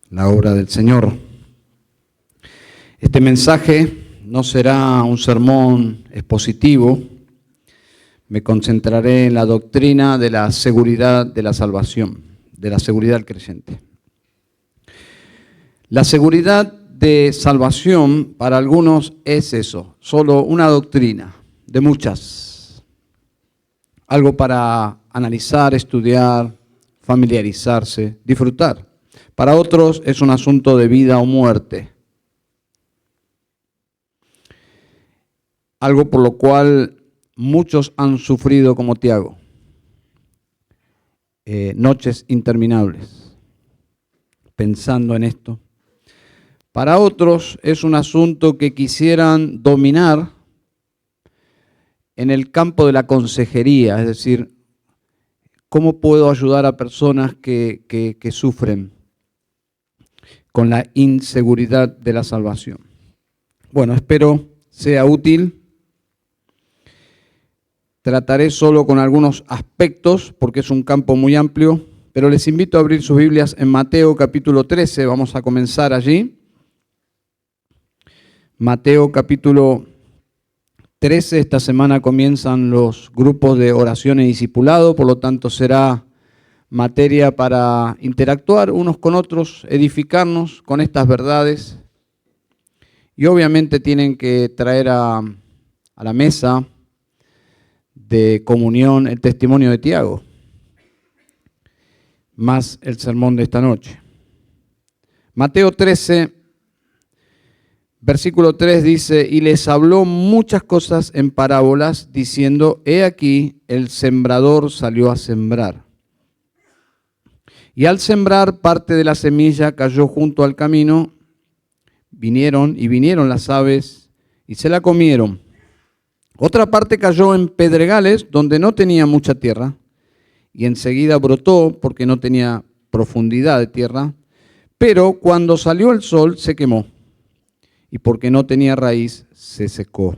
La obra del Señor. Este mensaje no será un sermón expositivo. Me concentraré en la doctrina de la seguridad de la salvación, de la seguridad del creyente. La seguridad de salvación para algunos es eso, solo una doctrina de muchas. Algo para analizar, estudiar, familiarizarse, disfrutar. Para otros es un asunto de vida o muerte. Algo por lo cual muchos han sufrido como Tiago. Noches interminables, pensando en esto. Para otros es un asunto que quisieran dominar en el campo de la consejería, es decir, ¿cómo puedo ayudar a personas que sufren con la inseguridad de la salvación? Bueno, espero sea útil. Trataré solo con algunos aspectos porque es un campo muy amplio, pero les invito a abrir sus Biblias en Mateo capítulo 13, vamos a comenzar allí. Mateo capítulo 13, esta semana comienzan los grupos de oración y discipulado, por lo tanto será materia para interactuar unos con otros, edificarnos con estas verdades. Y obviamente tienen que traer a la mesa de comunión el testimonio de Tiago, más el sermón de esta noche. Mateo 13, versículo 3 dice, y les habló muchas cosas en parábolas, diciendo, he aquí, el sembrador salió a sembrar. Y al sembrar, parte de la semilla cayó junto al camino, vinieron las aves y se la comieron. Otra parte cayó en pedregales donde no tenía mucha tierra y enseguida brotó porque no tenía profundidad de tierra, pero cuando salió el sol se quemó y porque no tenía raíz se secó.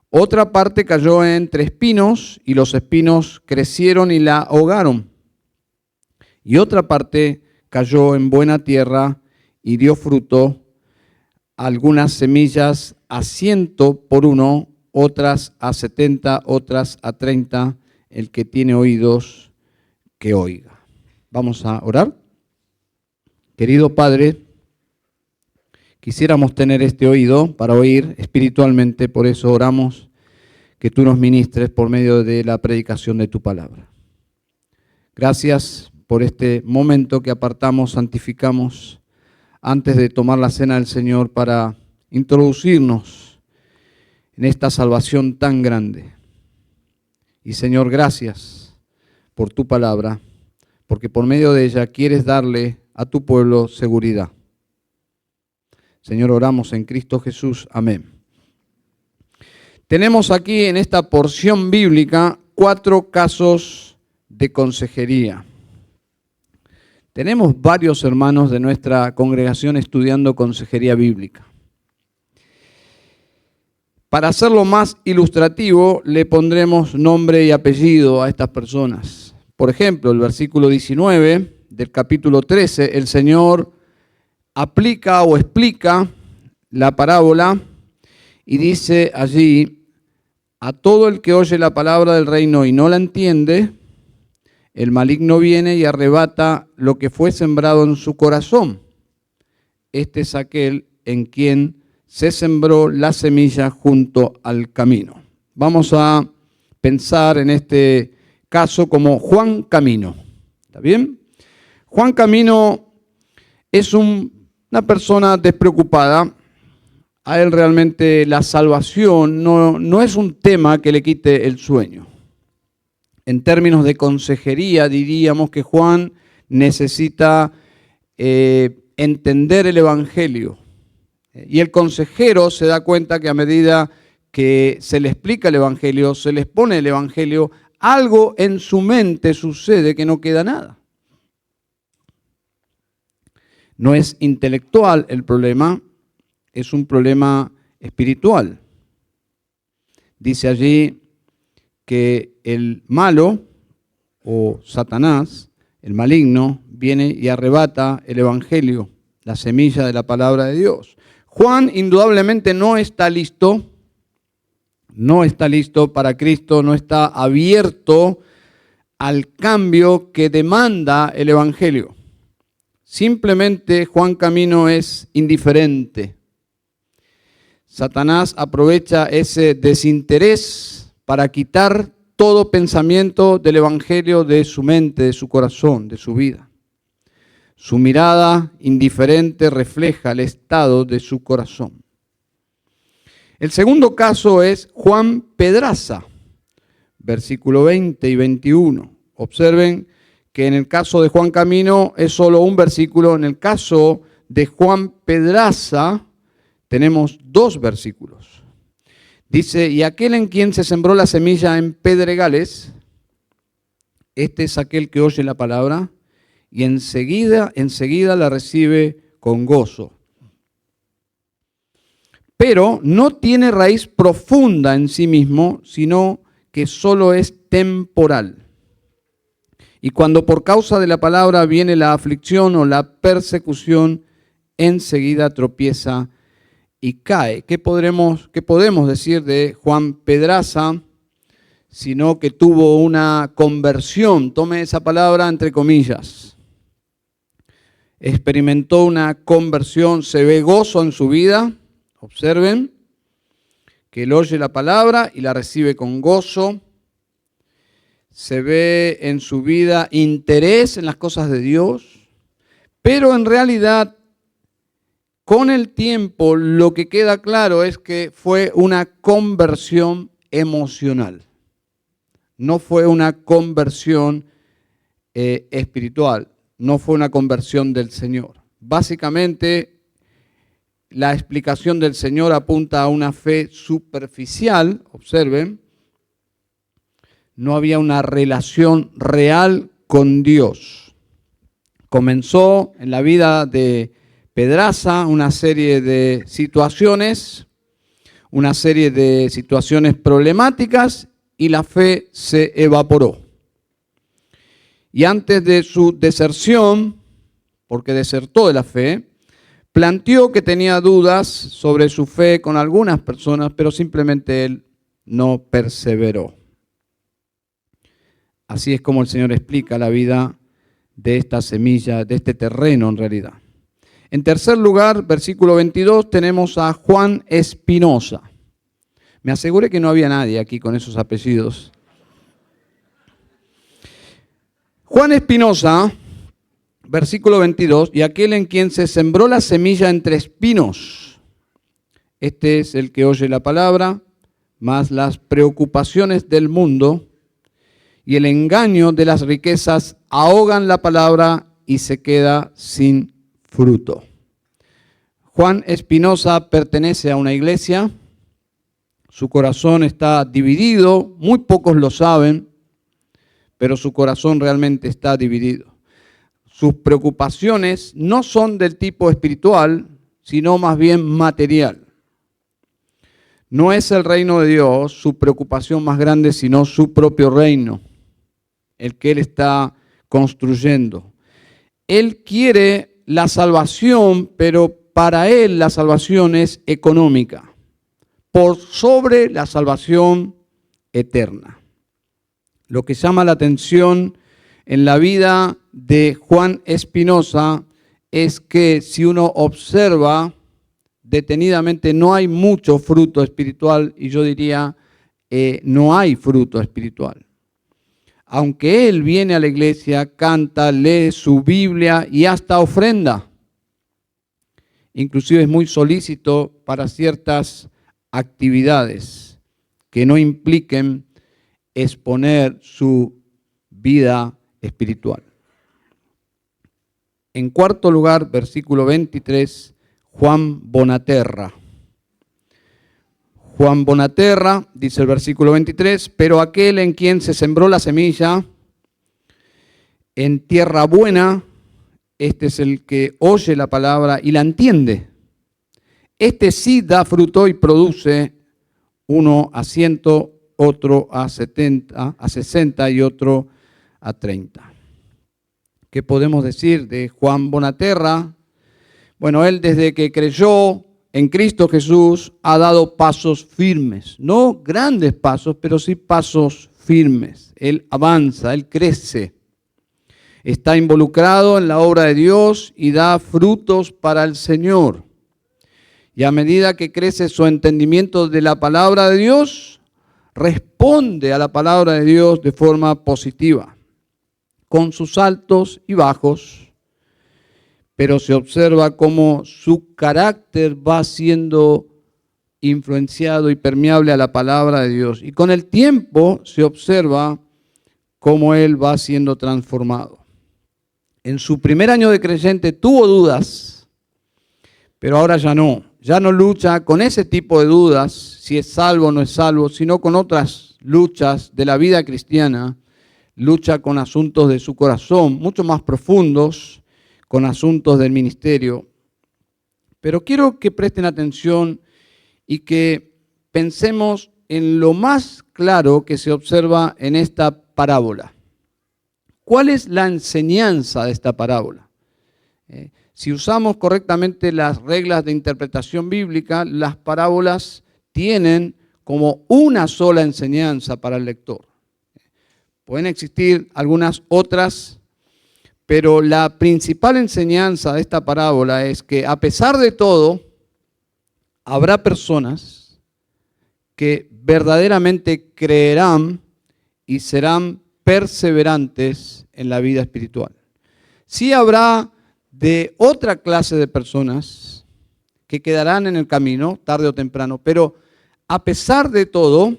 Otra parte cayó entre espinos y los espinos crecieron y la ahogaron. Y otra parte cayó en buena tierra y dio fruto, algunas semillas a 100 por uno, otras a 70, otras a 30, el que tiene oídos, que oiga. Vamos a orar. Querido Padre, quisiéramos tener este oído para oír espiritualmente, por eso oramos que tú nos ministres por medio de la predicación de tu palabra. Gracias por este momento que apartamos, santificamos, antes de tomar la cena del Señor para introducirnos en esta salvación tan grande. Y Señor, gracias por tu palabra, porque por medio de ella quieres darle a tu pueblo seguridad. Señor, oramos en Cristo Jesús. Amén. Tenemos aquí en esta porción bíblica 4 casos de consejería. Tenemos varios hermanos de nuestra congregación estudiando consejería bíblica. Para hacerlo más ilustrativo, le pondremos nombre y apellido a estas personas. Por ejemplo, el versículo 19 del capítulo 13, el Señor aplica o explica la parábola y dice allí, a todo el que oye la palabra del reino y no la entiende, el maligno viene y arrebata lo que fue sembrado en su corazón. Este es aquel en quien se sembró la semilla junto al camino. Vamos a pensar en este caso como Juan Camino. ¿Está bien? Juan Camino es una persona despreocupada. A él realmente la salvación no es un tema que le quite el sueño. En términos de consejería diríamos que Juan necesita entender el Evangelio. Y el consejero se da cuenta que a medida que se le explica el Evangelio, se les pone el Evangelio, algo en su mente sucede que no queda nada. No es intelectual el problema, es un problema espiritual. Dice allí que el malo o Satanás, el maligno, viene y arrebata el evangelio, la semilla de la palabra de Dios. Juan indudablemente no está listo para Cristo, no está abierto al cambio que demanda el evangelio. Simplemente Juan Camino es indiferente. Satanás aprovecha ese desinterés para quitar todo pensamiento del evangelio de su mente, de su corazón, de su vida. Su mirada indiferente refleja el estado de su corazón. El segundo caso es Juan Pedraza, versículo 20 y 21. Observen que en el caso de Juan Camino es solo un versículo, en el caso de Juan Pedraza tenemos 2 versículos. Dice, y aquel en quien se sembró la semilla en pedregales, este es aquel que oye la palabra y enseguida la recibe con gozo. Pero no tiene raíz profunda en sí mismo, sino que solo es temporal. Y cuando por causa de la palabra viene la aflicción o la persecución, enseguida tropieza y cae. ¿Qué podemos decir de Juan Pedraza? Sino que tuvo una conversión, tome esa palabra entre comillas. Experimentó una conversión, se ve gozo en su vida. Observen que él oye la palabra y la recibe con gozo. Se ve en su vida interés en las cosas de Dios, pero en realidad con el tiempo lo que queda claro es que fue una conversión emocional. No fue una conversión espiritual, no fue una conversión del Señor. Básicamente, la explicación del Señor apunta a una fe superficial, observen. No había una relación real con Dios. Comenzó en la vida de Pedraza una serie de situaciones problemáticas y la fe se evaporó. Y antes de su deserción, porque desertó de la fe, planteó que tenía dudas sobre su fe con algunas personas, pero simplemente él no perseveró. Así es como el Señor explica la vida de esta semilla, de este terreno en realidad. En tercer lugar, versículo 22, tenemos a Juan Espinosa. Me aseguré que no había nadie aquí con esos apellidos. Juan Espinosa, versículo 22, y aquel en quien se sembró la semilla entre espinos. Este es el que oye la palabra, mas las preocupaciones del mundo y el engaño de las riquezas ahogan la palabra y se queda sin fruto. Juan Espinosa pertenece a una iglesia, su corazón está dividido, muy pocos lo saben, pero su corazón realmente está dividido. Sus preocupaciones no son del tipo espiritual, sino más bien material. No es el reino de Dios su preocupación más grande, sino su propio reino, el que él está construyendo. Él quiere la salvación, pero para él la salvación es económica, por sobre la salvación eterna. Lo que llama la atención en la vida de Juan Espinosa es que si uno observa detenidamente no hay mucho fruto espiritual y yo diría no hay fruto espiritual. Aunque él viene a la iglesia, canta, lee su Biblia y hasta ofrenda. Inclusive es muy solícito para ciertas actividades que no impliquen exponer su vida espiritual. En cuarto lugar, versículo 23, Juan Bonaterra. Juan Bonaterra, dice el versículo 23, pero aquel en quien se sembró la semilla en tierra buena, este es el que oye la palabra y la entiende. Este sí da fruto y produce 100, otro a 70, a 60 y otro a 30. ¿Qué podemos decir de Juan Bonaterra? Bueno, él desde que creyó en Cristo Jesús ha dado pasos firmes, no grandes pasos, pero sí pasos firmes. Él avanza, él crece, está involucrado en la obra de Dios y da frutos para el Señor. Y a medida que crece su entendimiento de la palabra de Dios, responde a la palabra de Dios de forma positiva, con sus altos y bajos, pero se observa cómo su carácter va siendo influenciado y permeable a la palabra de Dios. Y con el tiempo se observa cómo él va siendo transformado. En su primer año de creyente tuvo dudas, pero ahora ya no. Ya no lucha con ese tipo de dudas, si es salvo o no es salvo, sino con otras luchas de la vida cristiana. Lucha con asuntos de su corazón, mucho más profundos, con asuntos del ministerio. Pero quiero que presten atención y que pensemos en lo más claro que se observa en esta parábola. ¿Cuál es la enseñanza de esta parábola? Si usamos correctamente las reglas de interpretación bíblica, las parábolas tienen como una sola enseñanza para el lector. Pueden existir algunas otras, pero la principal enseñanza de esta parábola es que a pesar de todo, habrá personas que verdaderamente creerán y serán perseverantes en la vida espiritual. Sí habrá de otra clase de personas que quedarán en el camino, tarde o temprano, pero a pesar de todo,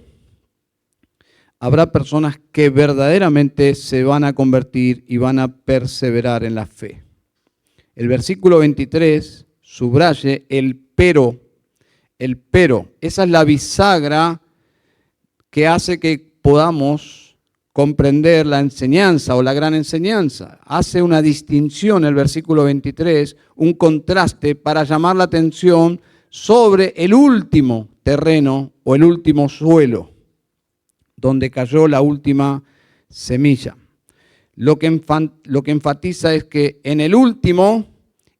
habrá personas que verdaderamente se van a convertir y van a perseverar en la fe. El versículo 23 subraye el pero. Esa es la bisagra que hace que podamos comprender la enseñanza o la gran enseñanza. Hace una distinción el versículo 23, un contraste para llamar la atención sobre el último terreno o el último suelo, donde cayó la última semilla. Lo que enfatiza es que en el último,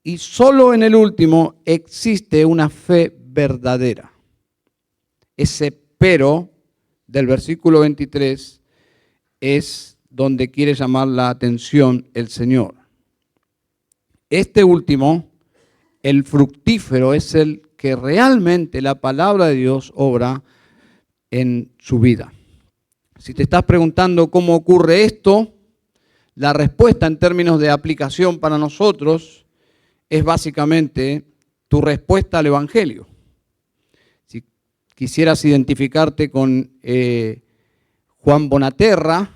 y solo en el último, existe una fe verdadera. Ese pero del versículo 23 es donde quiere llamar la atención el Señor. Este último, el fructífero, es el que realmente la palabra de Dios obra en su vida. Si te estás preguntando cómo ocurre esto, la respuesta en términos de aplicación para nosotros es básicamente tu respuesta al Evangelio. Si quisieras identificarte con Juan Bonaterra,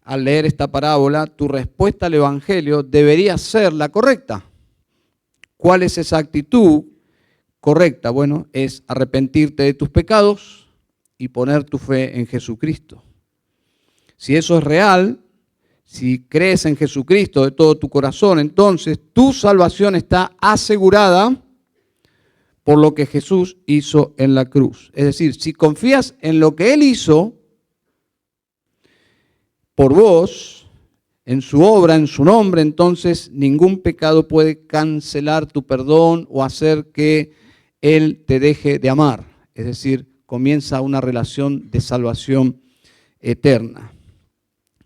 al leer esta parábola, tu respuesta al Evangelio debería ser la correcta. ¿Cuál es esa actitud correcta? Bueno, es arrepentirte de tus pecados y poner tu fe en Jesucristo. Si eso es real, si crees en Jesucristo de todo tu corazón, entonces tu salvación está asegurada por lo que Jesús hizo en la cruz. Es decir, si confías en lo que Él hizo por vos, en su obra, en su nombre, entonces ningún pecado puede cancelar tu perdón o hacer que Él te deje de amar. Es decir, comienza una relación de salvación eterna.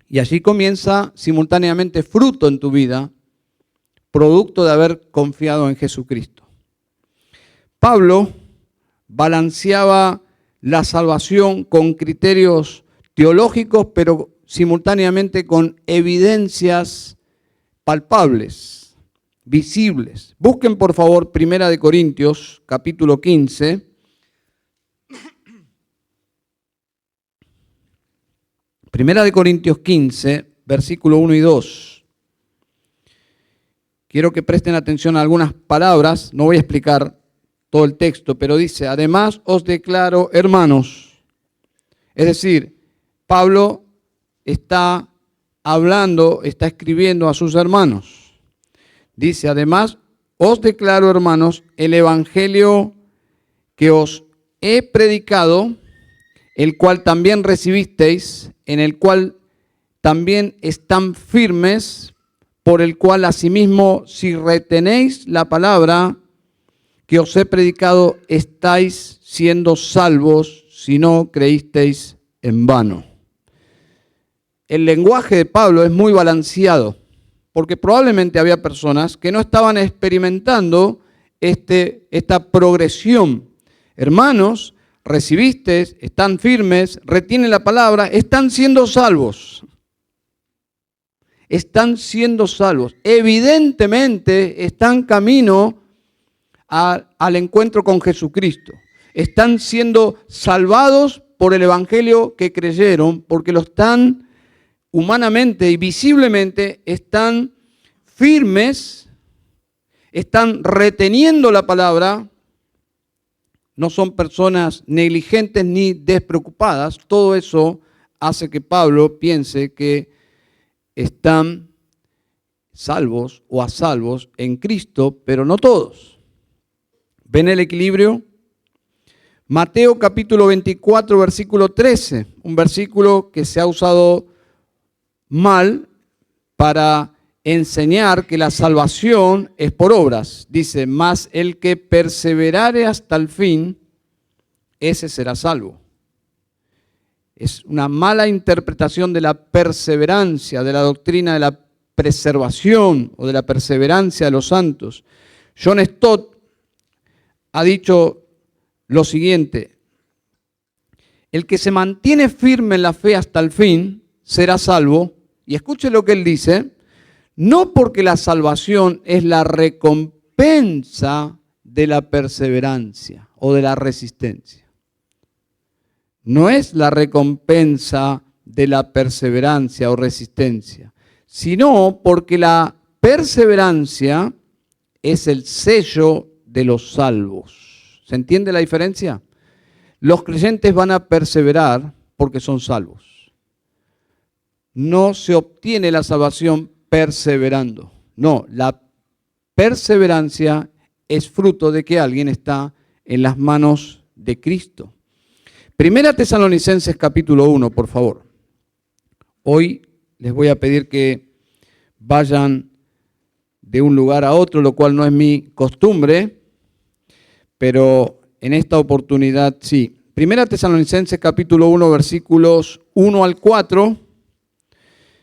Y allí comienza simultáneamente fruto en tu vida, producto de haber confiado en Jesucristo. Pablo balanceaba la salvación con criterios teológicos, pero simultáneamente con evidencias palpables, visibles. Busquen por favor 1 Corintios, capítulo 15. 1 Corintios 15, versículo 1 y 2. Quiero que presten atención a algunas palabras, no voy a explicar todo el texto, pero dice, además os declaro hermanos. Es decir, Pablo está hablando, está escribiendo a sus hermanos. Dice, además os declaro hermanos el evangelio que os he predicado, el cual también recibisteis, en el cual también están firmes, por el cual asimismo, si retenéis la palabra que os he predicado, estáis siendo salvos, si no creísteis en vano. El lenguaje de Pablo es muy balanceado, porque probablemente había personas que no estaban experimentando esta progresión. Hermanos, recibisteis, están firmes, retienen la palabra, están siendo salvos. Están siendo salvos. Evidentemente están camino al encuentro con Jesucristo. Están siendo salvados por el evangelio que creyeron, porque lo están humanamente y visiblemente, están firmes, están reteniendo la palabra. No son personas negligentes ni despreocupadas. Todo eso hace que Pablo piense que están salvos o a salvos en Cristo, pero no todos. ¿Ven el equilibrio? Mateo capítulo 24, versículo 13, un versículo que se ha usado mal para enseñar que la salvación es por obras. Dice, mas el que perseverare hasta el fin, ese será salvo. Es una mala interpretación de la perseverancia, de la doctrina de la preservación o de la perseverancia de los santos. John Stott ha dicho lo siguiente: el que se mantiene firme en la fe hasta el fin será salvo. Y escuche lo que él dice: no porque la salvación es la recompensa de la perseverancia o de la resistencia. No es la recompensa de la perseverancia o resistencia, sino porque la perseverancia es el sello de los salvos. ¿Se entiende la diferencia? Los creyentes van a perseverar porque son salvos. No se obtiene la salvación perseverando. No, la perseverancia es fruto de que alguien está en las manos de Cristo. Primera Tesalonicenses capítulo 1, por favor. Hoy les voy a pedir que vayan de un lugar a otro, lo cual no es mi costumbre, pero en esta oportunidad sí. Primera Tesalonicenses capítulo 1, versículos 1 al 4.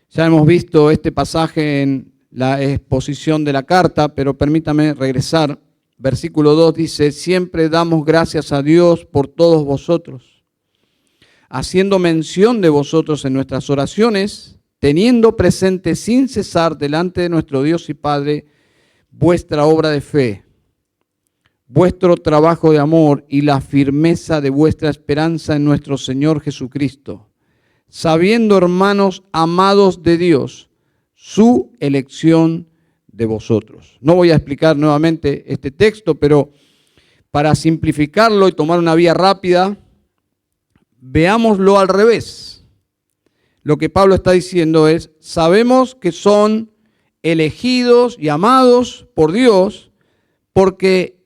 Ya hemos visto este pasaje en la exposición de la carta, pero permítame regresar. Versículo 2 dice, siempre damos gracias a Dios por todos vosotros, haciendo mención de vosotros en nuestras oraciones, teniendo presente sin cesar delante de nuestro Dios y Padre vuestra obra de fe, vuestro trabajo de amor y la firmeza de vuestra esperanza en nuestro Señor Jesucristo, sabiendo, hermanos amados de Dios, su elección de vosotros. No voy a explicar nuevamente este texto, pero para simplificarlo y tomar una vía rápida, veámoslo al revés. Lo que Pablo está diciendo es, sabemos que son elegidos y amados por Dios porque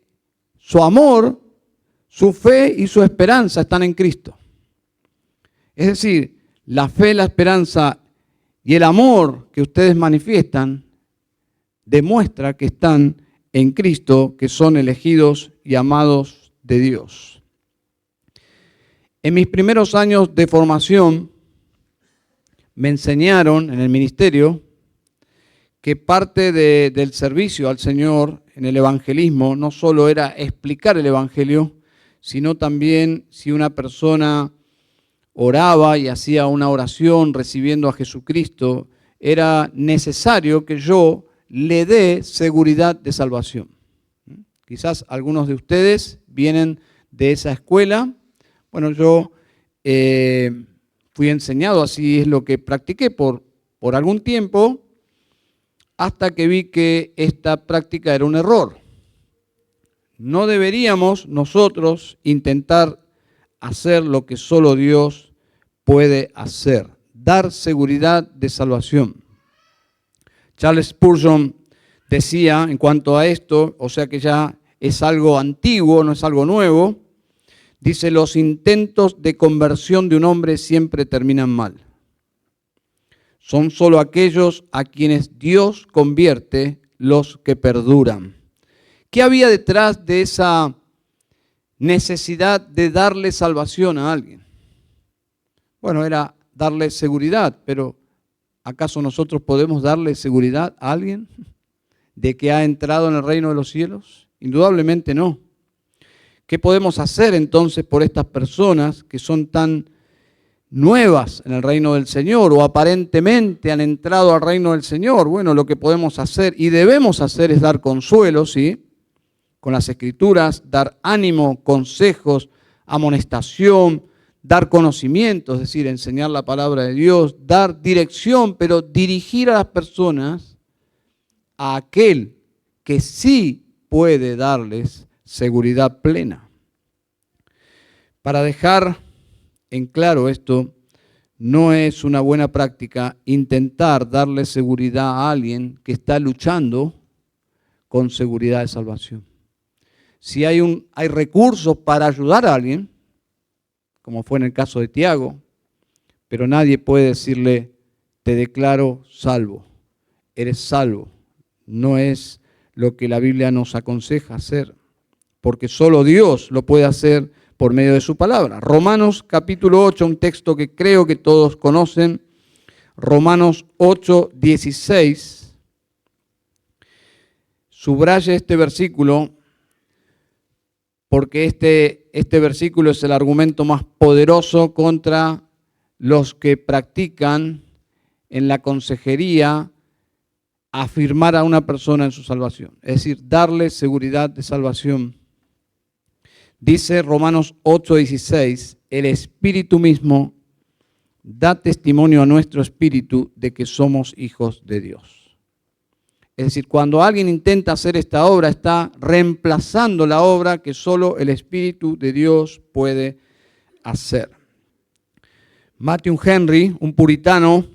su amor, su fe y su esperanza están en Cristo. Es decir, la fe, la esperanza y el amor que ustedes manifiestan demuestra que están en Cristo, que son elegidos y amados de Dios. En mis primeros años de formación me enseñaron en el ministerio que parte del servicio al Señor en el evangelismo no solo era explicar el evangelio, sino también si una persona oraba y hacía una oración recibiendo a Jesucristo, era necesario que yo le dé seguridad de salvación. Quizás algunos de ustedes vienen de esa escuela. Bueno, yo fui enseñado, así es lo que practiqué por algún tiempo, hasta que vi que esta práctica era un error. No deberíamos nosotros intentar hacer lo que solo Dios puede hacer, dar seguridad de salvación. Charles Spurgeon decía en cuanto a esto, o sea que ya es algo antiguo, no es algo nuevo, Dice, los intentos de conversión de un hombre siempre terminan mal. Son solo aquellos a quienes Dios convierte los que perduran. ¿Qué había detrás de esa necesidad de darle salvación a alguien? Bueno, era darle seguridad, pero ¿acaso nosotros podemos darle seguridad a alguien de que ha entrado en el reino de los cielos? Indudablemente no. ¿Qué podemos hacer entonces por estas personas que son tan nuevas en el reino del Señor o aparentemente han entrado al reino del Señor? Bueno, lo que podemos hacer y debemos hacer es dar consuelo, ¿sí? Con las Escrituras, dar ánimo, consejos, amonestación, dar conocimiento, es decir, enseñar la palabra de Dios, dar dirección, pero dirigir a las personas a aquel que sí puede darles seguridad plena. Para dejar en claro esto, no es una buena práctica intentar darle seguridad a alguien que está luchando con seguridad de salvación. Si hay recursos para ayudar a alguien, como fue en el caso de Tiago, pero nadie puede decirle, te declaro salvo, eres salvo. No es lo que la Biblia nos aconseja hacer, porque solo Dios lo puede hacer por medio de su palabra. Romanos capítulo 8, un texto que creo que todos conocen, Romanos 8, 16. Subraye este versículo, porque este versículo es el argumento más poderoso contra los que practican en la consejería afirmar a una persona en su salvación, es decir, darle seguridad de salvación. Dice Romanos 8:16, el Espíritu mismo da testimonio a nuestro espíritu de que somos hijos de Dios. Es decir, cuando alguien intenta hacer esta obra, está reemplazando la obra que solo el Espíritu de Dios puede hacer. Matthew Henry, un puritano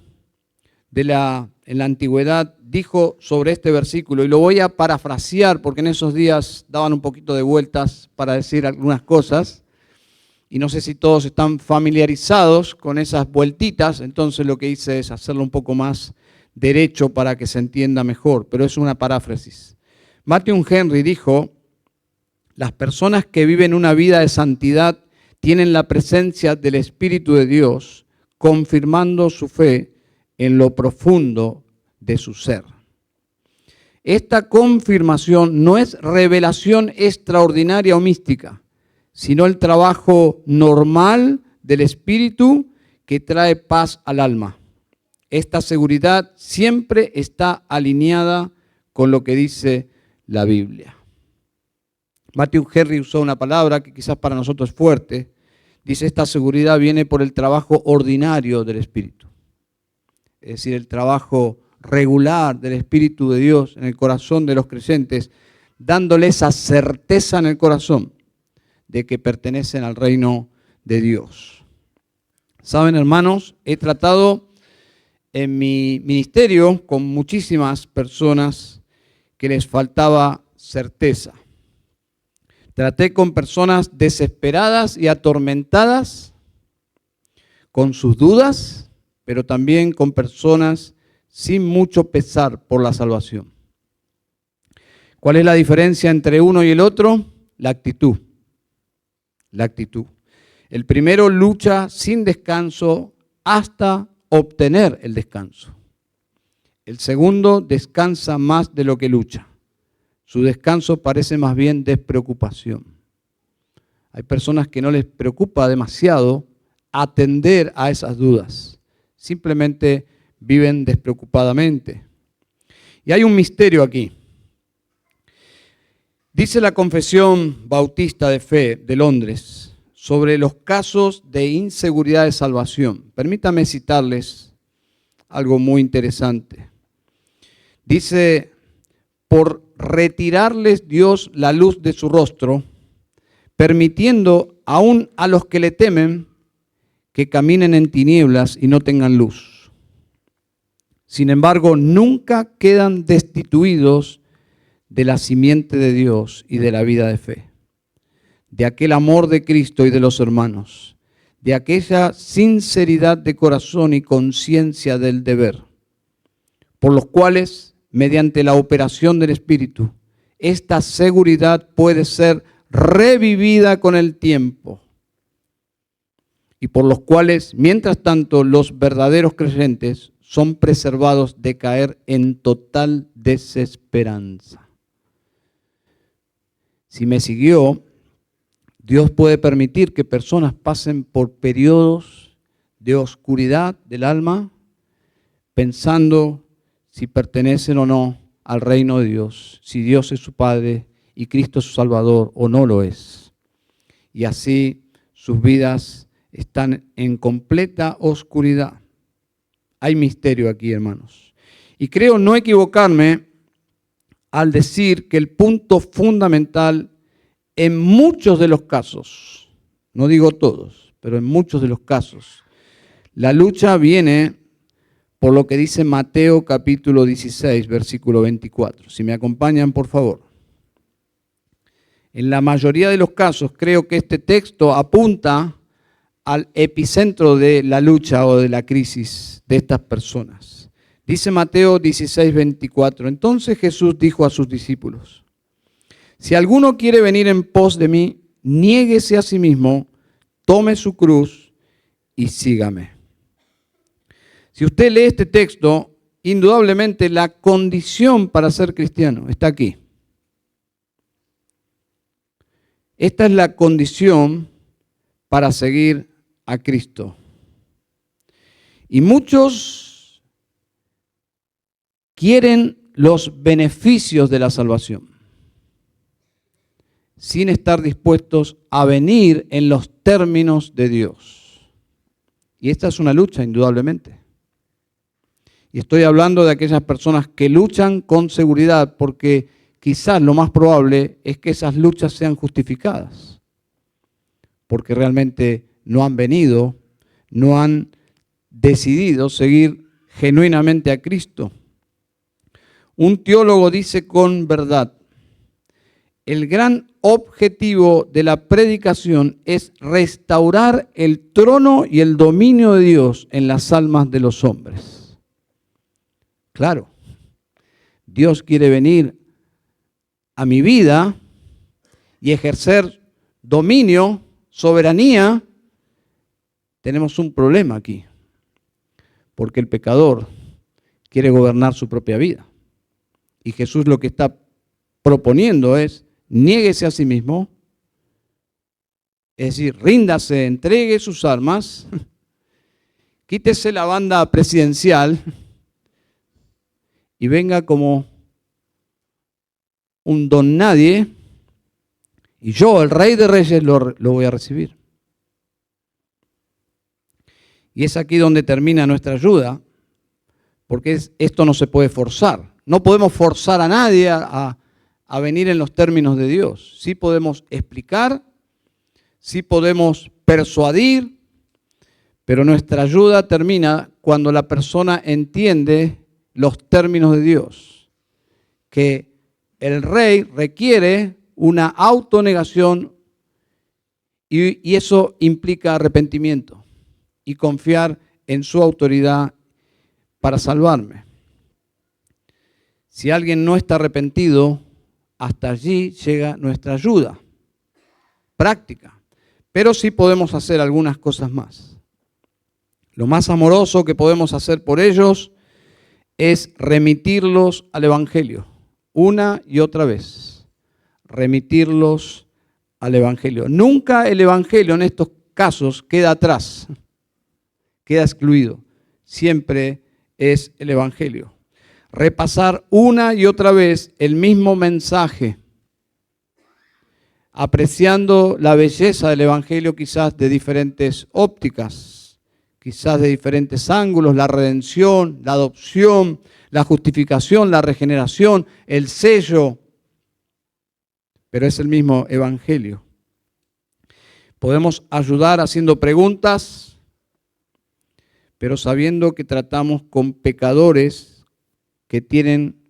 en la antigüedad, dijo sobre este versículo, y lo voy a parafrasear porque en esos días daban un poquito de vueltas para decir algunas cosas, y no sé si todos están familiarizados con esas vueltitas, entonces lo que hice es hacerlo un poco más derecho para que se entienda mejor, pero es una paráfrasis. Matthew Henry dijo, las personas que viven una vida de santidad tienen la presencia del Espíritu de Dios, confirmando su fe en lo profundo de su ser. Esta confirmación no es revelación extraordinaria o mística, sino el trabajo normal del Espíritu que trae paz al alma. Esta seguridad siempre está alineada con lo que dice la Biblia. Matthew Henry usó una palabra que quizás para nosotros es fuerte. Dice, esta seguridad viene por el trabajo ordinario del Espíritu. Es decir, el trabajo regular del Espíritu de Dios en el corazón de los creyentes, dándole esa certeza en el corazón de que pertenecen al reino de Dios. Saben, hermanos, he tratado en mi ministerio con muchísimas personas que les faltaba certeza. Traté con personas desesperadas y atormentadas con sus dudas, pero también con personas sin mucho pesar por la salvación. ¿Cuál es la diferencia entre uno y el otro? La actitud. La actitud. El primero lucha sin descanso hasta obtener el descanso. El segundo descansa más de lo que lucha. Su descanso parece más bien despreocupación. Hay personas que no les preocupa demasiado atender a esas dudas. Simplemente viven despreocupadamente. Y hay un misterio aquí. Dice la Confesión Bautista de Fe de Londres sobre los casos de inseguridad de salvación. Permítame citarles algo muy interesante. Dice, por retirarles Dios la luz de su rostro, permitiendo aún a los que le temen que caminen en tinieblas y no tengan luz. Sin embargo, nunca quedan destituidos de la simiente de Dios y de la vida de fe. de aquel amor de Cristo y de los hermanos, de aquella sinceridad de corazón y conciencia del deber, por los cuales, mediante la operación del Espíritu, esta seguridad puede ser revivida con el tiempo, y por los cuales, mientras tanto, los verdaderos creyentes son preservados de caer en total desesperanza. Si me siguió, Dios puede permitir que personas pasen por periodos de oscuridad del alma, pensando si pertenecen o no al reino de Dios, si Dios es su Padre y Cristo es su Salvador o no lo es. Y así sus vidas están en completa oscuridad. Hay misterio aquí, hermanos. Y creo no equivocarme al decir que el punto fundamental en muchos de los casos, no digo todos, pero en muchos de los casos, la lucha viene por lo que dice Mateo capítulo 16, versículo 24. Si me acompañan, por favor. En la mayoría de los casos creo que este texto apunta al epicentro de la lucha o de la crisis de estas personas. Dice Mateo 16, 24. Entonces Jesús dijo a sus discípulos: si alguno quiere venir en pos de mí, niéguese a sí mismo, tome su cruz y sígame. Si usted lee este texto, indudablemente la condición para ser cristiano está aquí. Esta es la condición para seguir a Cristo. Y muchos quieren los beneficios de la salvación, sin estar dispuestos a venir en los términos de Dios. Y esta es una lucha, indudablemente. Y estoy hablando de aquellas personas que luchan con seguridad, porque quizás lo más probable es que esas luchas sean justificadas, porque realmente no han venido, no han decidido seguir genuinamente a Cristo. Un teólogo dice con verdad: el gran objetivo de la predicación es restaurar el trono y el dominio de Dios en las almas de los hombres. Claro, Dios quiere venir a mi vida y ejercer dominio, soberanía. Tenemos un problema aquí, porque el pecador quiere gobernar su propia vida. Y Jesús lo que está proponiendo es: niéguese a sí mismo, es decir, ríndase, entregue sus armas, quítese la banda presidencial y venga como un don nadie, y yo, el Rey de Reyes, lo voy a recibir. Y es aquí donde termina nuestra ayuda, porque esto no se puede forzar. No podemos forzar a nadie a venir en los términos de Dios. Sí podemos explicar, sí podemos persuadir, pero nuestra ayuda termina cuando la persona entiende los términos de Dios, que el rey requiere una autonegación y eso implica arrepentimiento y confiar en su autoridad para salvarme. Si alguien no está arrepentido, hasta allí llega nuestra ayuda práctica, pero sí podemos hacer algunas cosas más. Lo más amoroso que podemos hacer por ellos es remitirlos al Evangelio, una y otra vez, remitirlos al Evangelio. Nunca el Evangelio en estos casos queda atrás, queda excluido, siempre es el Evangelio. Repasar una y otra vez el mismo mensaje, apreciando la belleza del Evangelio quizás de diferentes ópticas, quizás de diferentes ángulos: la redención, la adopción, la justificación, la regeneración, el sello, pero es el mismo Evangelio. Podemos ayudar haciendo preguntas, pero sabiendo que tratamos con pecadores que tienen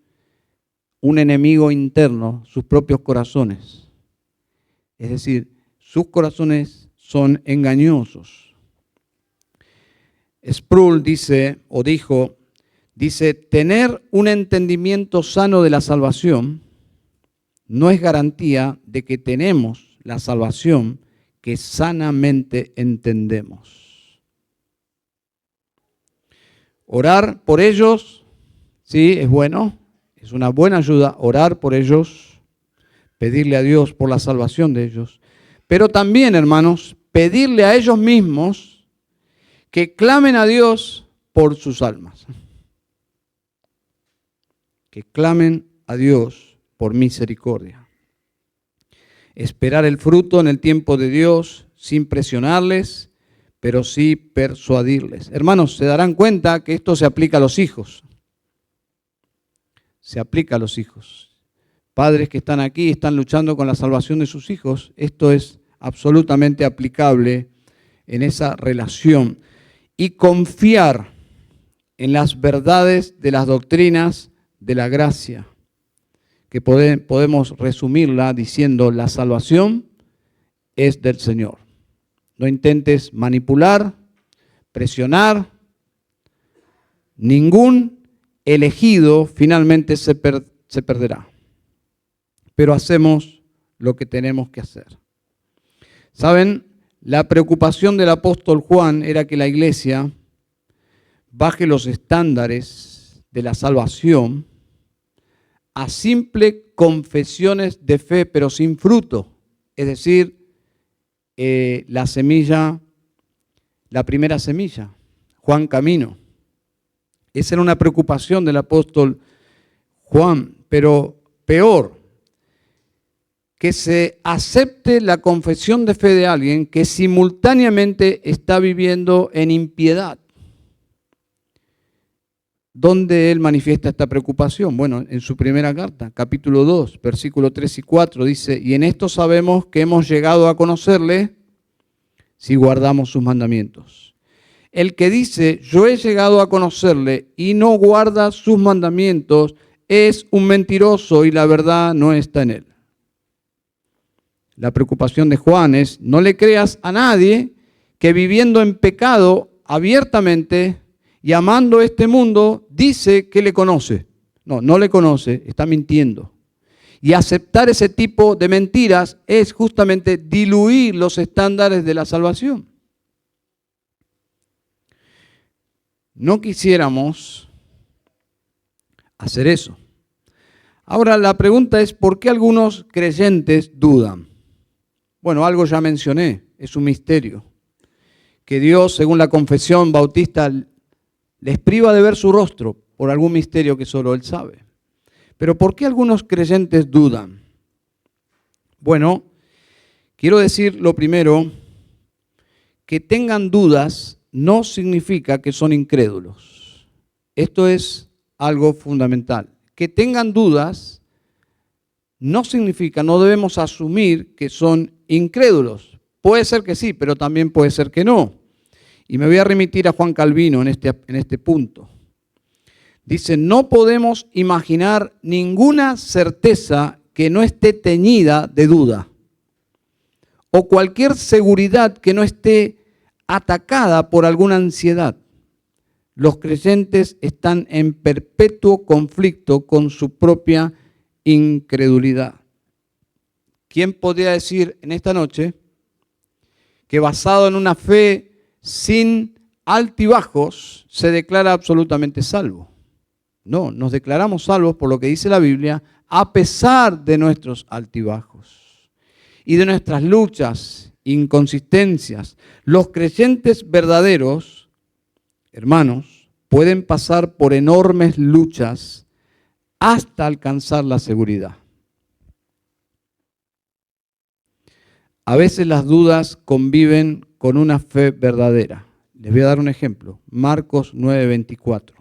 un enemigo interno, sus propios corazones. Es decir, sus corazones son engañosos. Sproul dice, tener un entendimiento sano de la salvación no es garantía de que tenemos la salvación que sanamente entendemos. Orar por ellos, sí, es bueno, es una buena ayuda orar por ellos, pedirle a Dios por la salvación de ellos, pero también, hermanos, pedirle a ellos mismos que clamen a Dios por sus almas. Que clamen a Dios por misericordia. Esperar el fruto en el tiempo de Dios sin presionarles, pero sí persuadirles. Hermanos, se darán cuenta que esto se aplica a los hijos. Se aplica a los hijos. Padres que están aquí están luchando con la salvación de sus hijos. Esto es absolutamente aplicable en esa relación. Y confiar en las verdades de las doctrinas de la gracia, que podemos resumirla diciendo: la salvación es del Señor. No intentes manipular, presionar. Ningún elegido finalmente se perderá. Pero hacemos lo que tenemos que hacer. ¿Saben? La preocupación del apóstol Juan era que la iglesia baje los estándares de la salvación a simples confesiones de fe, pero sin fruto. Es decir, la semilla, la primera semilla, Juan Camino. Esa era una preocupación del apóstol Juan, pero peor, que se acepte la confesión de fe de alguien que simultáneamente está viviendo en impiedad. ¿Dónde él manifiesta esta preocupación? Bueno, en su primera carta, capítulo 2, versículos 3 y 4, dice: y en esto sabemos que hemos llegado a conocerle si guardamos sus mandamientos. El que dice, yo he llegado a conocerle y no guarda sus mandamientos, es un mentiroso y la verdad no está en él. La preocupación de Juan es: no le creas a nadie que viviendo en pecado abiertamente y amando este mundo dice que le conoce. No, no le conoce, está mintiendo. Y aceptar ese tipo de mentiras es justamente diluir los estándares de la salvación. No quisiéramos hacer eso. Ahora la pregunta es: ¿por qué algunos creyentes dudan? Bueno, algo ya mencioné, es un misterio. Que Dios, según la confesión bautista, les priva de ver su rostro por algún misterio que solo Él sabe. Pero ¿por qué algunos creyentes dudan? Bueno, quiero decir lo primero, que tengan dudas no significa que son incrédulos. Esto es algo fundamental. Que tengan dudas no significa, no debemos asumir que son incrédulos. Puede ser que sí, pero también puede ser que no. Y me voy a remitir a Juan Calvino en este punto. Dice: no podemos imaginar ninguna certeza que no esté teñida de duda, o cualquier seguridad que no esté atacada por alguna ansiedad. Los creyentes están en perpetuo conflicto con su propia incredulidad. ¿Quién podría decir en esta noche que basado en una fe sin altibajos se declara absolutamente salvo? No, nos declaramos salvos por lo que dice la Biblia, a pesar de nuestros altibajos y de nuestras luchas, inconsistencias. Los creyentes verdaderos, hermanos, pueden pasar por enormes luchas hasta alcanzar la seguridad. A veces las dudas conviven con una fe verdadera. Les voy a dar un ejemplo. Marcos 9:24.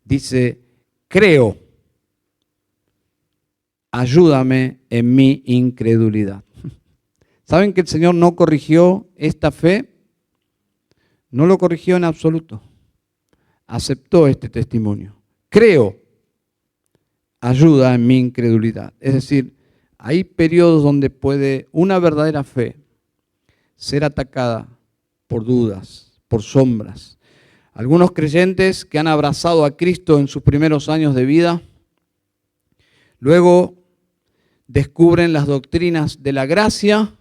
Dice: creo, ayúdame en mi incredulidad. ¿Saben que el Señor no corrigió esta fe? No lo corrigió en absoluto. Aceptó este testimonio. Creo, ayuda en mi incredulidad. Es decir, Hay periodos donde puede una verdadera fe ser atacada por dudas, por sombras. Algunos creyentes que han abrazado a Cristo en sus primeros años de vida, luego descubren las doctrinas de la gracia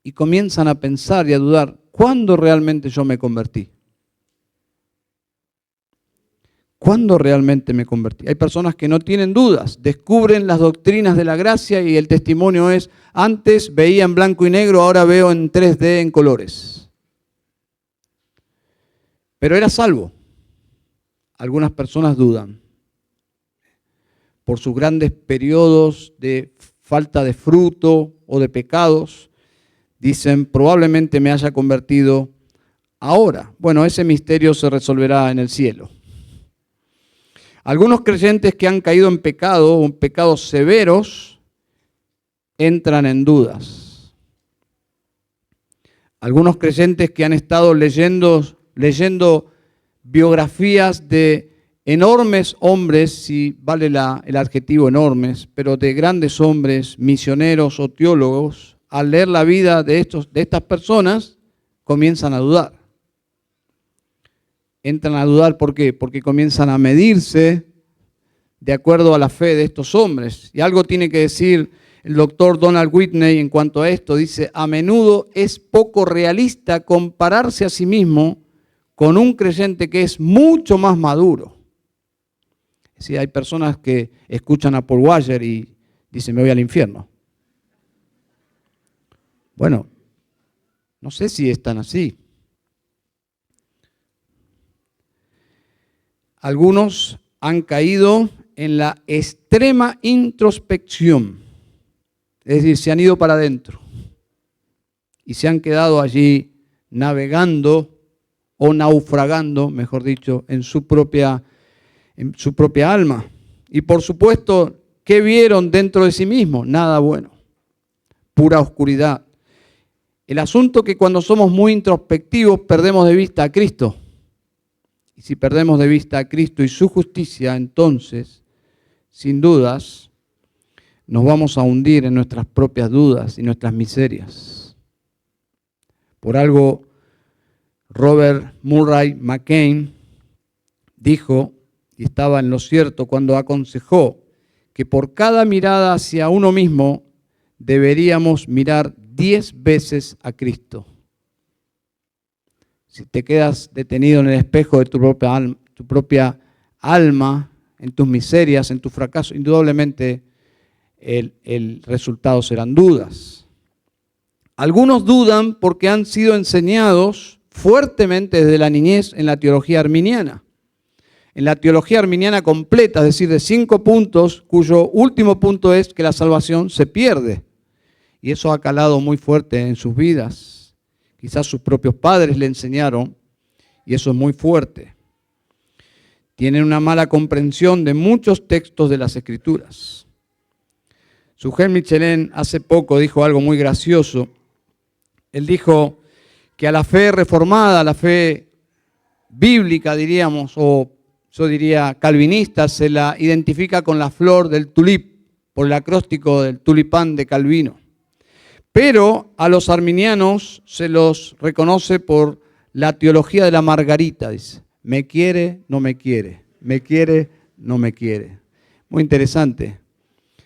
y comienzan a pensar y a dudar, ¿cuándo realmente yo me convertí? ¿Cuándo realmente me convertí? Hay personas que no tienen dudas, descubren las doctrinas de la gracia y el testimonio es, antes veía en blanco y negro, ahora veo en 3D en colores. Pero era salvo. Algunas personas dudan por sus grandes periodos de falta de fruto o de pecados. Dicen, probablemente me haya convertido ahora. Bueno, ese misterio se resolverá en el cielo. Algunos creyentes que han caído en pecado, en pecados severos, entran en dudas. Algunos creyentes que han estado leyendo biografías de enormes hombres, si vale el adjetivo enormes, pero de grandes hombres, misioneros o teólogos, al leer la vida de estas personas, comienzan a dudar. Entran a dudar, ¿por qué? Porque comienzan a medirse de acuerdo a la fe de estos hombres. Y algo tiene que decir el doctor Donald Whitney en cuanto a esto. Dice, a menudo es poco realista compararse a sí mismo con un creyente que es mucho más maduro. Es decir, hay personas que escuchan a Paul Washer y dicen, me voy al infierno. Bueno, no sé si es tan así. Algunos han caído en la extrema introspección, es decir, se han ido para adentro y se han quedado allí navegando o naufragando, mejor dicho, en su propia alma. Y por supuesto, ¿qué vieron dentro de sí mismos? Nada bueno, pura oscuridad. El asunto es que cuando somos muy introspectivos perdemos de vista a Cristo. Y si perdemos de vista a Cristo y su justicia, entonces, sin dudas, nos vamos a hundir en nuestras propias dudas y nuestras miserias. Por algo, Robert Murray McCain dijo, y estaba en lo cierto, cuando aconsejó que por cada mirada hacia uno mismo deberíamos mirar 10 veces a Cristo. Si te quedas detenido en el espejo de tu propia alma, en tus miserias, en tu fracaso, indudablemente el resultado serán dudas. Algunos dudan porque han sido enseñados fuertemente desde la niñez en la teología arminiana. En la teología arminiana completa, es decir, de 5 puntos, cuyo último punto es que la salvación se pierde. Y eso ha calado muy fuerte en sus vidas. Quizás sus propios padres le enseñaron, y eso es muy fuerte. Tienen una mala comprensión de muchos textos de las Escrituras. Sujel Michelén hace poco dijo algo muy gracioso. Él dijo que a la fe reformada, a la fe bíblica, diríamos, o yo diría calvinista, se la identifica con la flor del tulip, por el acróstico del tulipán de Calvino. Pero a los arminianos se los reconoce por la teología de la margarita, dice. Me quiere, no me quiere. Me quiere, no me quiere. Muy interesante.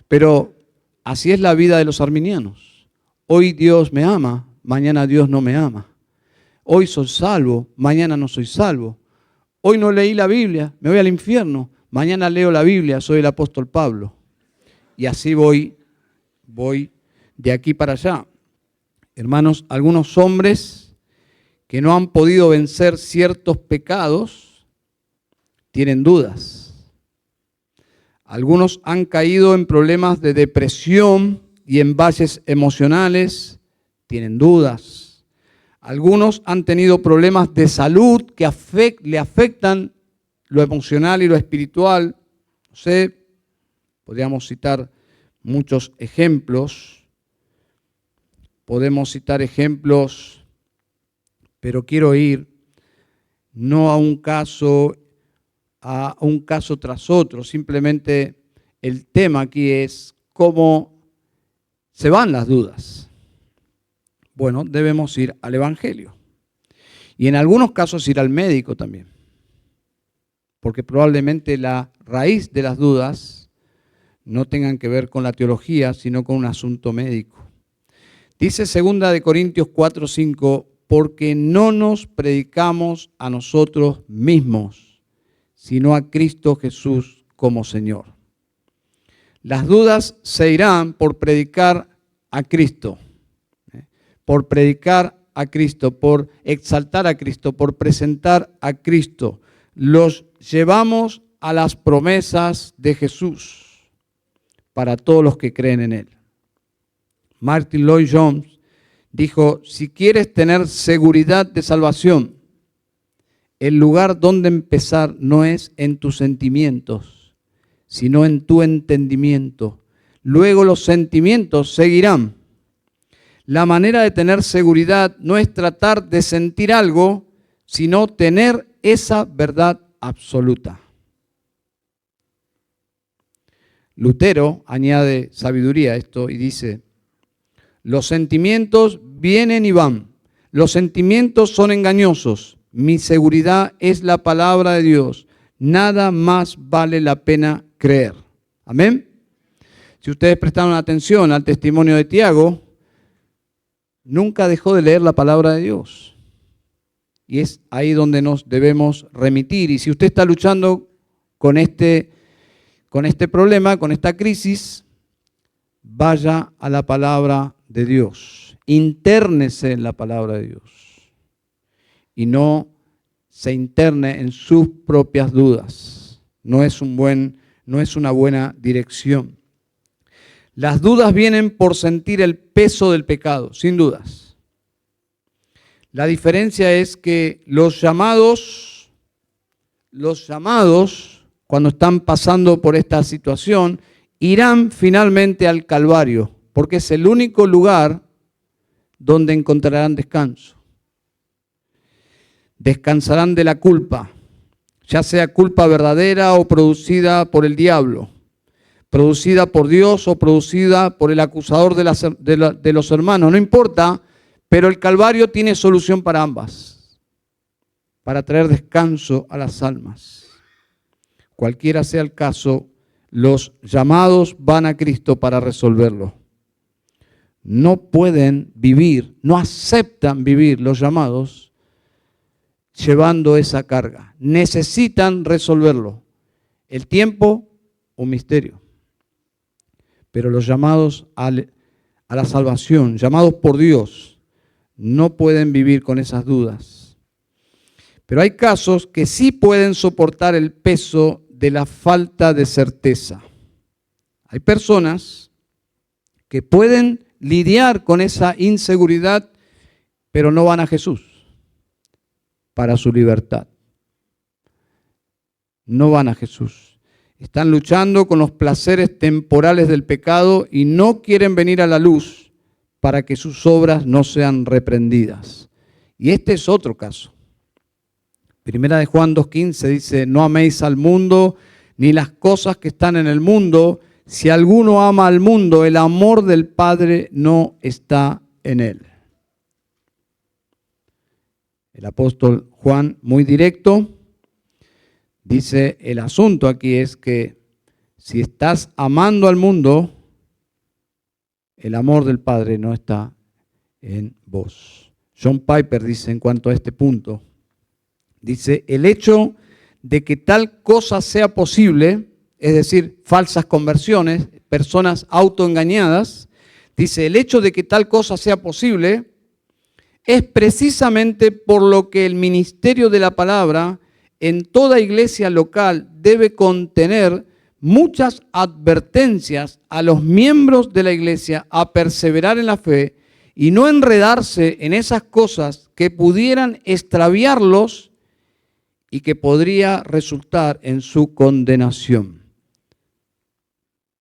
Pero así es la vida de los arminianos. Hoy Dios me ama, mañana Dios no me ama. Hoy soy salvo, mañana no soy salvo. Hoy no leí la Biblia, me voy al infierno. Mañana leo la Biblia, soy el apóstol Pablo. Y así voy de aquí para allá. Hermanos, algunos hombres que no han podido vencer ciertos pecados tienen dudas. Algunos han caído en problemas de depresión y en valles emocionales, tienen dudas. Algunos han tenido problemas de salud que le afectan lo emocional y lo espiritual. No sé, podríamos citar muchos ejemplos. Podemos citar ejemplos, pero quiero ir no a un caso tras otro. Simplemente el tema aquí es cómo se van las dudas. Bueno, debemos ir al Evangelio. Y en algunos casos ir al médico también. Porque probablemente la raíz de las dudas no tengan que ver con la teología, sino con un asunto médico. Dice 2 Corintios 4:5, porque no nos predicamos a nosotros mismos, sino a Cristo Jesús como Señor. Las dudas se irán por predicar a Cristo, por predicar a Cristo, por exaltar a Cristo, por presentar a Cristo. Los llevamos a las promesas de Jesús para todos los que creen en Él. Martin Lloyd-Jones dijo, si quieres tener seguridad de salvación, el lugar donde empezar no es en tus sentimientos, sino en tu entendimiento. Luego los sentimientos seguirán. La manera de tener seguridad no es tratar de sentir algo, sino tener esa verdad absoluta. Lutero añade sabiduría a esto y dice, los sentimientos vienen y van, los sentimientos son engañosos, mi seguridad es la palabra de Dios, nada más vale la pena creer. Amén. Si ustedes prestaron atención al testimonio de Tiago, nunca dejó de leer la palabra de Dios. Y es ahí donde nos debemos remitir. Y si usted está luchando con este problema, con esta crisis, vaya a la palabra de Dios. Intérnese en la palabra de Dios. Y no se interne en sus propias dudas. No es una buena dirección. Las dudas vienen por sentir el peso del pecado, sin dudas. La diferencia es que los llamados, cuando están pasando por esta situación, irán finalmente al Calvario, porque es el único lugar donde encontrarán descanso. Descansarán de la culpa, ya sea culpa verdadera o producida por el diablo, producida por Dios o producida por el acusador de los hermanos, no importa, pero el Calvario tiene solución para ambas, para traer descanso a las almas. Cualquiera sea el caso, los llamados van a Cristo para resolverlo. No pueden vivir, no aceptan vivir los llamados llevando esa carga. Necesitan resolverlo. El tiempo, un misterio. Pero los llamados a la salvación, llamados por Dios, no pueden vivir con esas dudas. Pero hay casos que sí pueden soportar el peso de la falta de certeza. Hay personas que pueden lidiar con esa inseguridad, pero no van a Jesús para su libertad. No van a Jesús. Están luchando con los placeres temporales del pecado y no quieren venir a la luz para que sus obras no sean reprendidas. Y este es otro caso. Primera de Juan 2:15 dice, no améis al mundo ni las cosas que están en el mundo. Si alguno ama al mundo, el amor del Padre no está en él. El apóstol Juan, muy directo, dice, el asunto aquí es que si estás amando al mundo, el amor del Padre no está en vos. John Piper dice en cuanto a este punto, dice, el hecho de que tal cosa sea posible, es decir, falsas conversiones, personas autoengañadas, dice, el hecho de que tal cosa sea posible es precisamente por lo que el ministerio de la palabra en toda iglesia local debe contener muchas advertencias a los miembros de la iglesia a perseverar en la fe y no enredarse en esas cosas que pudieran extraviarlos y que podría resultar en su condenación.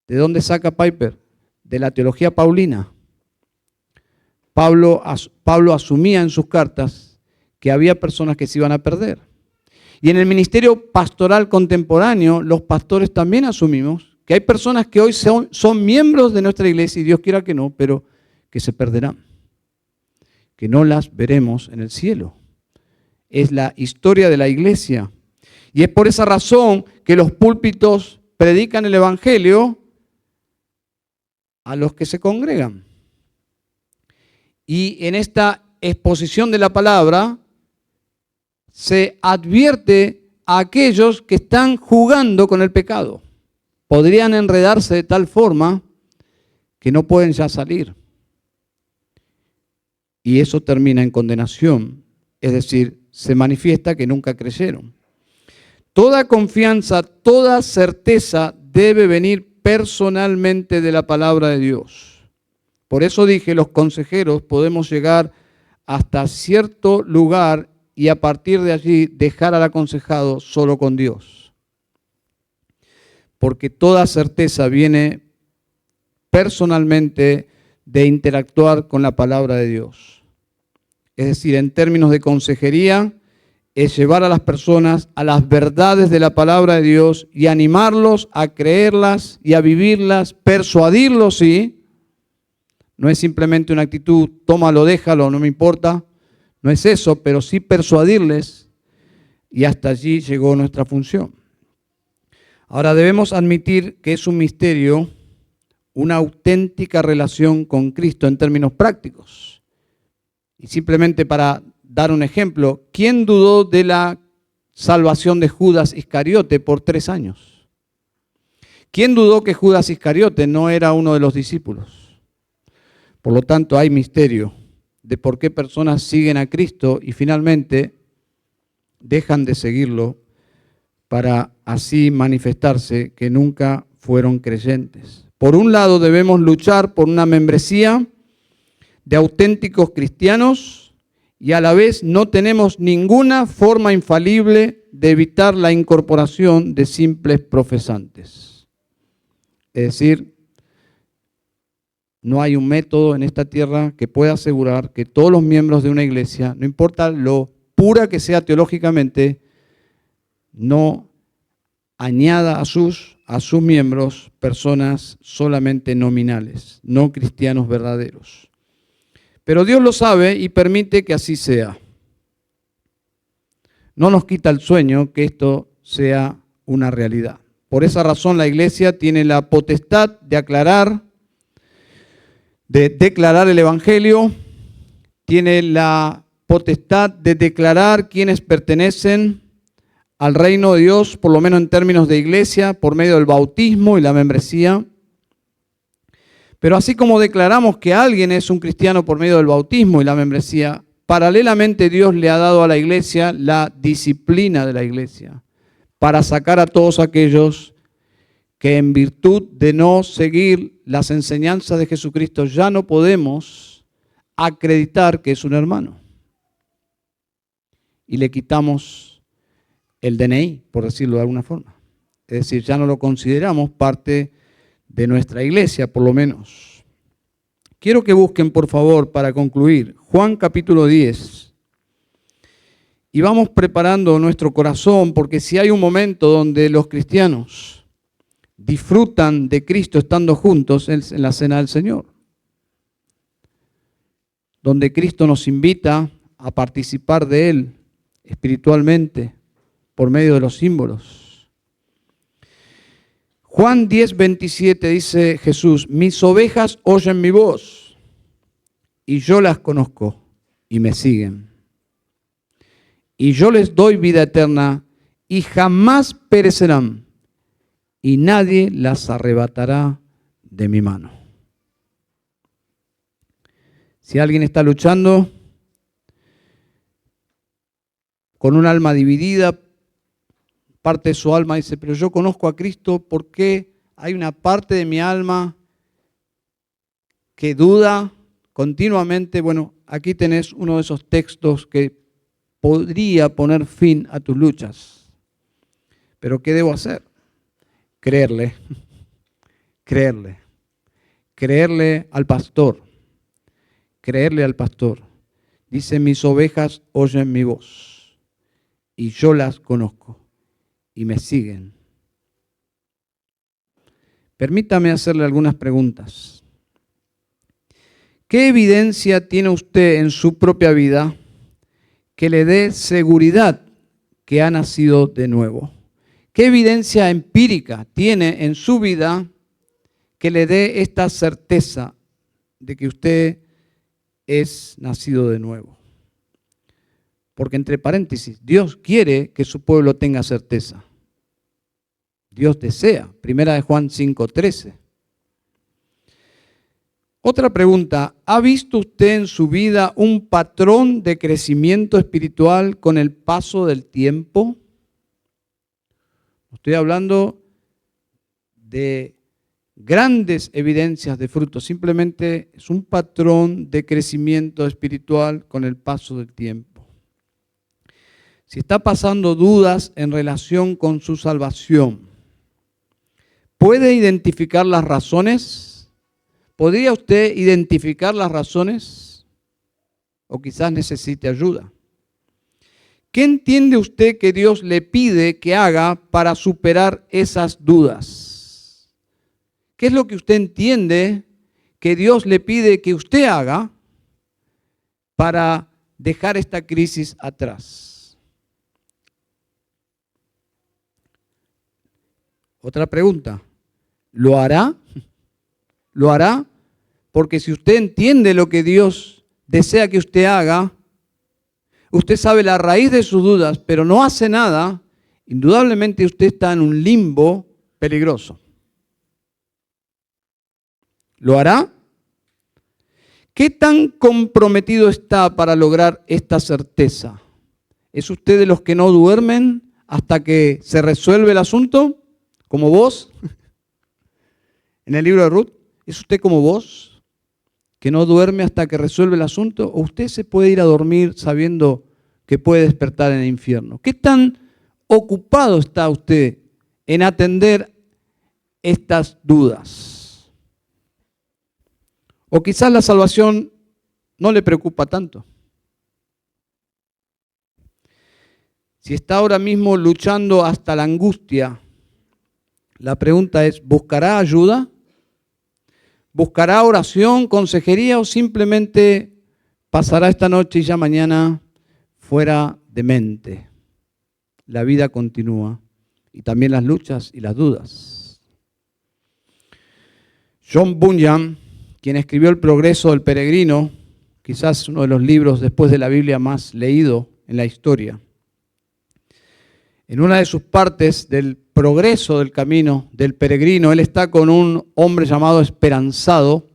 ¿De dónde saca Piper? De la teología paulina. Pablo asumía en sus cartas que había personas que se iban a perder. Y en el ministerio pastoral contemporáneo, los pastores también asumimos que hay personas que hoy son miembros de nuestra iglesia, y Dios quiera que no, pero que se perderán, que no las veremos en el cielo. Es la historia de la iglesia. Y es por esa razón que los púlpitos predican el evangelio a los que se congregan. Y en esta exposición de la palabra se advierte a aquellos que están jugando con el pecado. Podrían enredarse de tal forma que no pueden ya salir. Y eso termina en condenación, es decir, se manifiesta que nunca creyeron. Toda confianza, toda certeza debe venir personalmente de la palabra de Dios. Por eso dije, los consejeros podemos llegar hasta cierto lugar y a partir de allí dejar al aconsejado solo con Dios. Porque toda certeza viene personalmente de interactuar con la palabra de Dios. Es decir, en términos de consejería, es llevar a las personas a las verdades de la palabra de Dios y animarlos a creerlas y a vivirlas, persuadirlos, sí. No es simplemente una actitud, tómalo, déjalo, no me importa. No es eso, pero sí persuadirles, y hasta allí llegó nuestra función. Ahora debemos admitir que es un misterio, una auténtica relación con Cristo en términos prácticos. Y simplemente para dar un ejemplo, ¿quién dudó de la salvación de Judas Iscariote por 3 años? ¿Quién dudó que Judas Iscariote no era uno de los discípulos? Por lo tanto, hay misterio de por qué personas siguen a Cristo y finalmente dejan de seguirlo para así manifestarse que nunca fueron creyentes. Por un lado, debemos luchar por una membresía de auténticos cristianos y a la vez no tenemos ninguna forma infalible de evitar la incorporación de simples profesantes. Es decir, no hay un método en esta tierra que pueda asegurar que todos los miembros de una iglesia, no importa lo pura que sea teológicamente, no añada a sus miembros personas solamente nominales, no cristianos verdaderos. Pero Dios lo sabe y permite que así sea. No nos quita el sueño que esto sea una realidad. Por esa razón la iglesia tiene la potestad de declarar el evangelio, tiene la potestad de declarar quienes pertenecen al reino de Dios, por lo menos en términos de iglesia, por medio del bautismo y la membresía. Pero así como declaramos que alguien es un cristiano por medio del bautismo y la membresía, paralelamente Dios le ha dado a la iglesia la disciplina de la iglesia para sacar a todos aquellos que en virtud de no seguir las enseñanzas de Jesucristo ya no podemos acreditar que es un hermano. Y le quitamos el DNI, por decirlo de alguna forma. Es decir, ya no lo consideramos parte de nuestra iglesia, por lo menos. Quiero que busquen, por favor, para concluir, Juan capítulo 10. Y vamos preparando nuestro corazón, porque si hay un momento donde los cristianos disfrutan de Cristo estando juntos, es en la cena del Señor, donde Cristo nos invita a participar de Él espiritualmente por medio de los símbolos. Juan 10:27 dice Jesús, mis ovejas oyen mi voz y yo las conozco y me siguen. Y yo les doy vida eterna y jamás perecerán y nadie las arrebatará de mi mano. Si alguien está luchando con un alma dividida, parte de su alma dice, pero yo conozco a Cristo, ¿por qué hay una parte de mi alma que duda continuamente? Bueno, aquí tenés uno de esos textos que podría poner fin a tus luchas. Pero ¿qué debo hacer? Creerle al pastor, creerle al pastor. Dice, mis ovejas oyen mi voz y yo las conozco y me siguen. Permítame hacerle algunas preguntas. ¿Qué evidencia tiene usted en su propia vida que le dé seguridad que ha nacido de nuevo? ¿Qué evidencia empírica tiene en su vida que le dé esta certeza de que usted es nacido de nuevo? Porque entre paréntesis, Dios quiere que su pueblo tenga certeza. Dios desea. Primera de Juan 5:13. Otra pregunta, ¿ha visto usted en su vida un patrón de crecimiento espiritual con el paso del tiempo? Estoy hablando de grandes evidencias de fruto, simplemente es un patrón de crecimiento espiritual con el paso del tiempo. Si está pasando dudas en relación con su salvación, ¿puede identificar las razones? ¿Podría usted identificar las razones? O quizás necesite ayuda. ¿Qué entiende usted que Dios le pide que haga para superar esas dudas? ¿Qué es lo que usted entiende que Dios le pide que usted haga para dejar esta crisis atrás? Otra pregunta, ¿lo hará? ¿Lo hará? Porque si usted entiende lo que Dios desea que usted haga, usted sabe la raíz de sus dudas, pero no hace nada, indudablemente usted está en un limbo peligroso. ¿Lo hará? ¿Qué tan comprometido está para lograr esta certeza? ¿Es usted de los que no duermen hasta que se resuelve el asunto? ¿Como vos? En el libro de Ruth, ¿es usted como vos? ¿Que no duerme hasta que resuelve el asunto? ¿O usted se puede ir a dormir sabiendo que puede despertar en el infierno? ¿Qué tan ocupado está usted en atender estas dudas? O quizás la salvación no le preocupa tanto. Si está ahora mismo luchando hasta la angustia, la pregunta es, ¿buscará ayuda? ¿Buscará oración, consejería o simplemente pasará esta noche y ya mañana fuera de mente? La vida continúa y también las luchas y las dudas. John Bunyan, quien escribió El progreso del peregrino, quizás uno de los libros después de la Biblia más leído en la historia, en una de sus partes del progreso del camino del peregrino, él está con un hombre llamado Esperanzado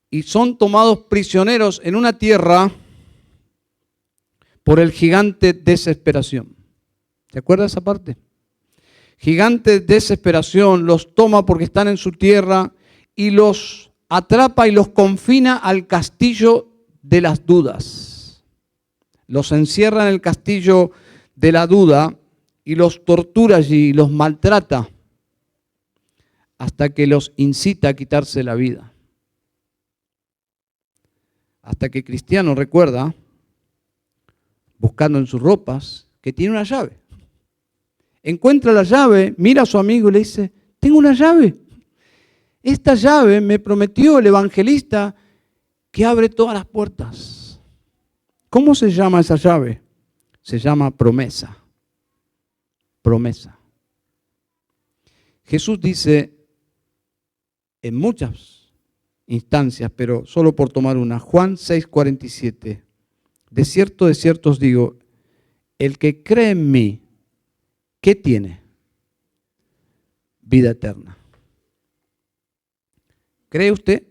y son tomados prisioneros en una tierra por el gigante Desesperación. ¿Se acuerda de esa parte? Gigante Desesperación los toma porque están en su tierra y los atrapa y los confina al castillo de las dudas. Los encierra en el castillo de la duda y los tortura allí y los maltrata hasta que los incita a quitarse la vida. Hasta que Cristiano recuerda, buscando en sus ropas, que tiene una llave. Encuentra la llave, mira a su amigo y le dice, tengo una llave. Esta llave me prometió el evangelista que abre todas las puertas. ¿Cómo se llama esa llave? Se llama promesa. Promesa. Jesús dice en muchas instancias, pero solo por tomar una, Juan 6:47, de cierto os digo, el que cree en mí, ¿qué tiene? Vida eterna. ¿Cree usted?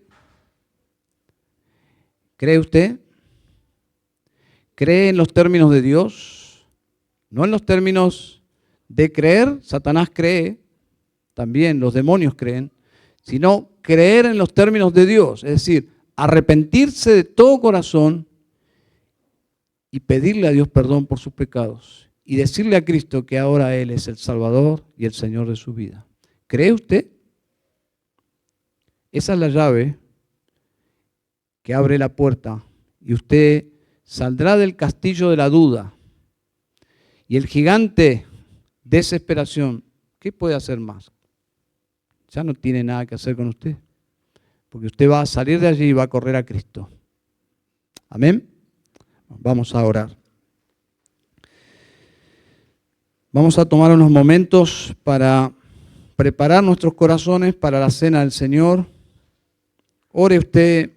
¿Cree usted? ¿Cree en los términos de Dios? No en los términos de creer, Satanás cree, también los demonios creen, sino creer en los términos de Dios, es decir, arrepentirse de todo corazón y pedirle a Dios perdón por sus pecados y decirle a Cristo que ahora Él es el Salvador y el Señor de su vida. ¿Cree usted? Esa es la llave que abre la puerta y usted saldrá del castillo de la duda. Y el gigante Desesperación, ¿qué puede hacer más? ya no tiene nada que hacer con usted. Porque usted va a salir de allí y va a correr a Cristo. Amén. Vamos a orar. Vamos a tomar unos momentos para preparar nuestros corazones para la cena del Señor. Ore usted